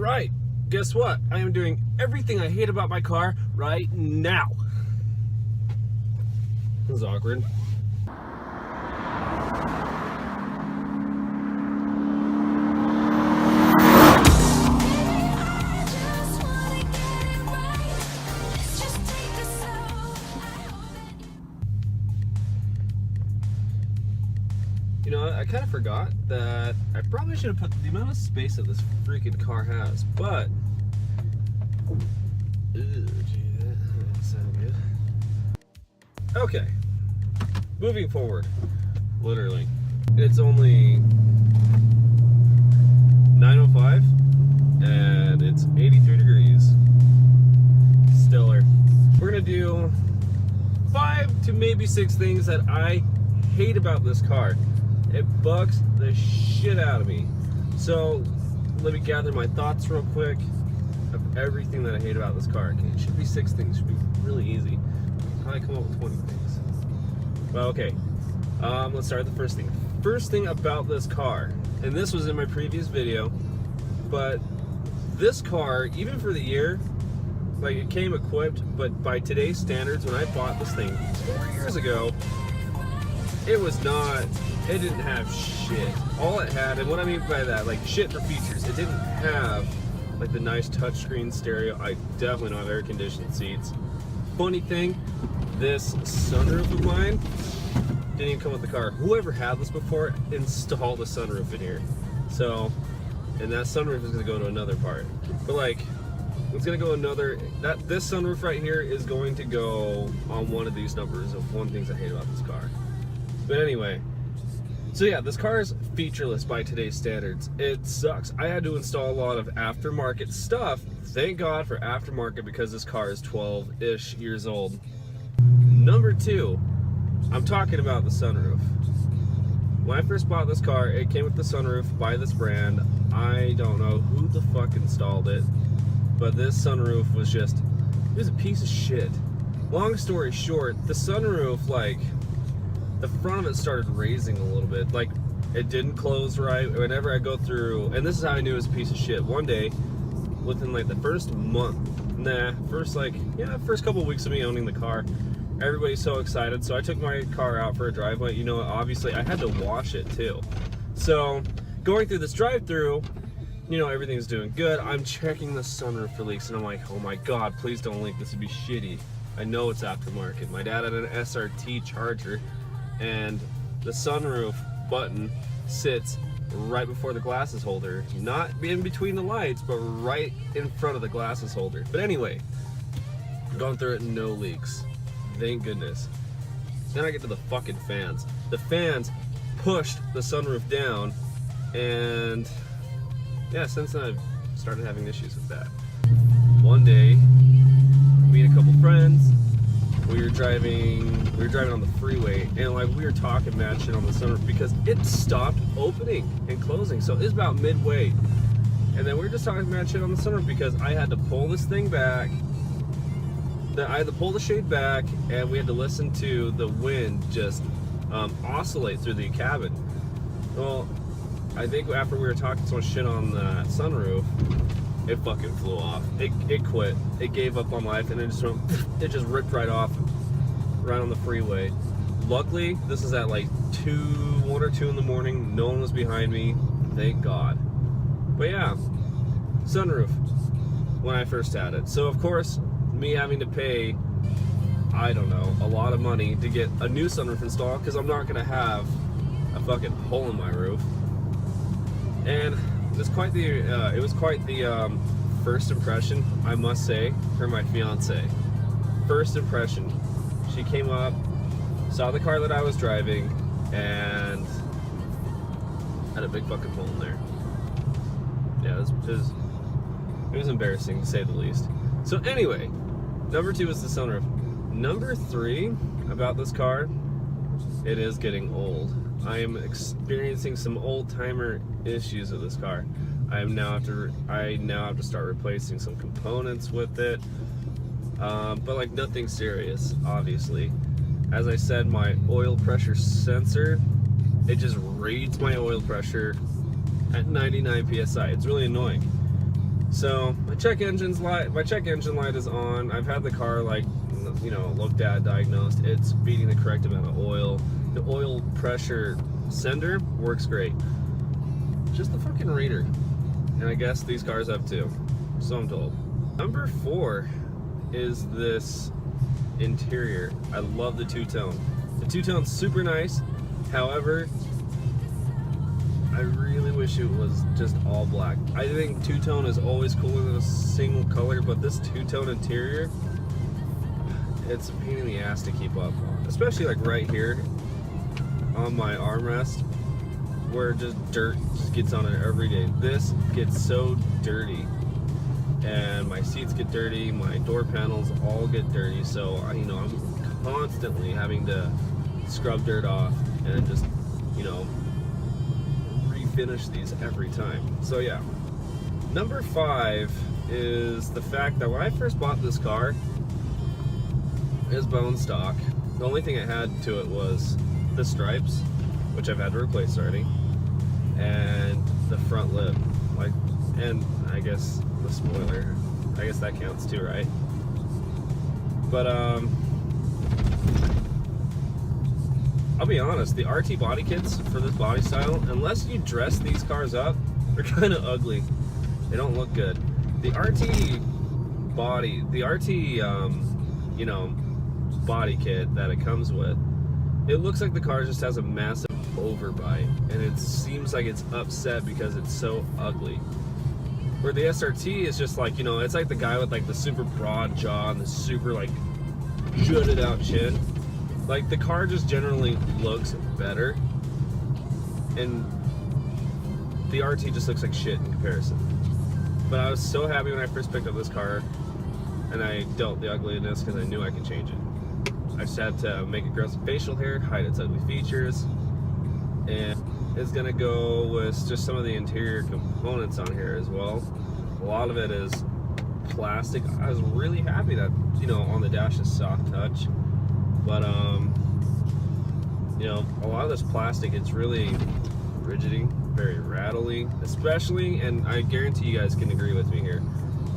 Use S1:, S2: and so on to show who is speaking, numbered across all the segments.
S1: right, guess what? I am doing everything I hate about my car right now. This is awkward. You know, I kind of forgot that I probably should have put the amount of space that this freaking car has, but gee, that doesn't sound good. Okay, moving forward, literally, it's only 9:05 and it's 83 degrees. Stellar. We're gonna do 5 to maybe 6 things that I hate about this car. It bugs the shit out of me. So let me gather my thoughts real quick of everything that I hate about this car. Okay, it should be 6 things. It should be really easy. Probably come up with 20 things. Well, okay. Let's start with the first thing. First thing about this car, and this was in my previous video, but this car, even for the year, like it came equipped, but by today's standards, when I bought this thing 4 years ago, it was not, it didn't have shit. All it had, and what I mean by that, like shit for features, it didn't have like the nice touchscreen stereo. I definitely don't have air conditioned seats. Funny thing, this sunroof of mine didn't even come with the car. Whoever had this before installed a sunroof in here. So, and that sunroof is gonna go to another part. But like, it's gonna go another, this sunroof right here is going to go on one of these numbers of one things I hate about this car. But anyway, so yeah, this car is featureless by today's standards. It sucks. I had to install a lot of aftermarket stuff. Thank God for aftermarket because this car is 12-ish years old. Number 2, I'm talking about the sunroof. When I first bought this car, it came with the sunroof by this brand. I don't know who the fuck installed it, but this sunroof was just, it was a piece of shit. Long story short, the sunroof, like, the front of it started raising a little bit. Like, it didn't close right. Whenever I go through, and this is how I knew it was a piece of shit. One day, within like the first month, first couple of weeks of me owning the car, everybody's so excited. So I took my car out for a drive. Like, you know, obviously I had to wash it too. So going through this drive-through, you know, everything's doing good. I'm checking the sunroof for leaks, and I'm like, oh my God, please don't leak. This would be shitty. I know it's aftermarket. My dad had an SRT Charger, and the sunroof button sits right before the glasses holder, not in between the lights, but right in front of the glasses holder. But anyway, going through it, no leaks, thank goodness. Then I get to the fucking fans. The fans pushed the sunroof down, and yeah, since then I've started having issues with that. One day, me and a couple friends, we were driving on the freeway, and like we were talking mad shit on the sunroof because it stopped opening and closing. So it's about midway, and then we were just talking mad shit on the sunroof because I had to pull this thing back. I had to pull the shade back, and we had to listen to the wind just oscillate through the cabin. Well, I think after we were talking so much shit on the sunroof, it fucking flew off. It quit. It gave up on life, and it just ripped right off, right on the freeway. Luckily, this is at like 1 or 2 in the morning. No one was behind me. Thank God. But yeah, sunroof when I first had it. So of course, me having to pay, I don't know, a lot of money to get a new sunroof installed because I'm not gonna have a fucking hole in my roof. And it was quite the first impression, I must say, for my fiance. First impression, she came up, saw the car that I was driving, and had a big fucking hole in there. Yeah, it was embarrassing to say the least. So anyway, number 2 is the sunroof. Number 3 about this car, it is getting old. I am experiencing some old-timer issues with this car. I now have to start replacing some components with it, but like nothing serious, obviously. As I said, my oil pressure sensor, it just reads my oil pressure at 99 psi. It's really annoying. So my check engine light is on. I've had the car, like, you know, looked at, diagnosed. It's feeding the correct amount of oil. The oil pressure sender works great. Just the fucking reader. And I guess these cars have too, so I'm told. Number 4 is this interior. I love the two-tone. The two-tone's super nice. However, I really wish it was just all black. I think two-tone is always cooler than a single color, but this two-tone interior, it's a pain in the ass to keep up on. Especially like right here on my armrest, where just dirt just gets on it every day. This gets so dirty, and my seats get dirty, my door panels all get dirty, so you know, I'm constantly having to scrub dirt off and just, you know, refinish these every time. So yeah. Number 5 is the fact that when I first bought this car, it was bone stock. The only thing it had to it was the stripes, which I've had to replace already, and the front lip, like, and I guess the spoiler. I guess that counts too, right? But I'll be honest, the RT body kits for this body style, unless you dress these cars up, they're kind of ugly. They don't look good. The RT body, you know, body kit that it comes with, it looks like the car just has a massive overbite, and it seems like it's upset because it's so ugly. Where the SRT is just like, you know, it's like the guy with like the super broad jaw and the super like jutted out chin. Like, the car just generally looks better, and the RT just looks like shit in comparison. But I was so happy when I first picked up this car, and I dealt the ugliness because I knew I could change it. I just had to make it grow some facial hair, hide its ugly features, and it's gonna go with just some of the interior components on here as well. A lot of it is plastic. I was really happy that, you know, on the dash is soft touch, but you know, a lot of this plastic, it's really rigidy, very rattly, especially, and I guarantee you guys can agree with me here.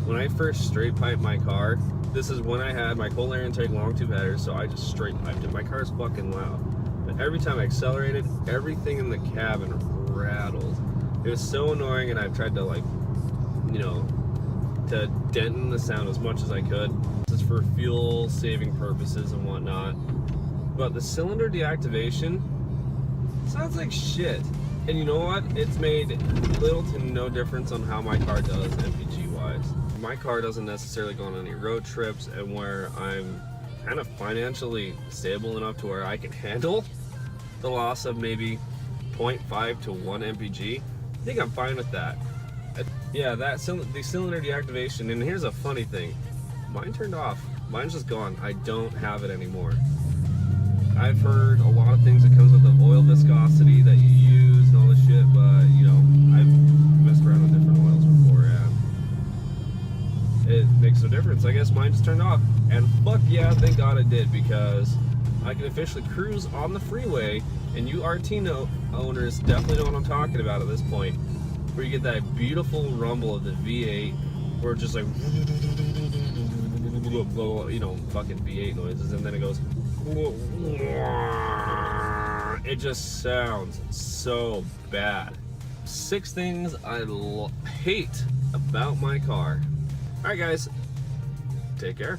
S1: When I first straight piped my car, this is when I had my cold air intake long tube header, so I just straight piped it. My car's fucking loud, but every time I accelerated, everything in the cabin rattled. It was so annoying, and I've tried to, like, you know, to deaden the sound as much as I could. This is for fuel saving purposes and whatnot. But the cylinder deactivation sounds like shit. And you know what? It's made little to no difference on how my car does MPG wise. My car doesn't necessarily go on any road trips, and where I'm kind of financially stable enough to where I can handle the loss of maybe 0.5 to 1 MPG, I think I'm fine with that. Yeah, the cylinder deactivation, and here's a funny thing. Mine turned off. Mine's just gone. I don't have it anymore. I've heard a lot of things that comes with the oil viscosity that you use and all this shit, but, you know, I've messed around with different oils before, and it makes no difference. I guess mine just turned off, and fuck yeah, thank God it did, because I can officially cruise on the freeway, and you RT owners definitely know what I'm talking about at this point, where you get that beautiful rumble of the V8, where it's just like, you know, fucking V8 noises, and then it goes, it just sounds so bad. 6 things I hate about my car. Alright guys, take care.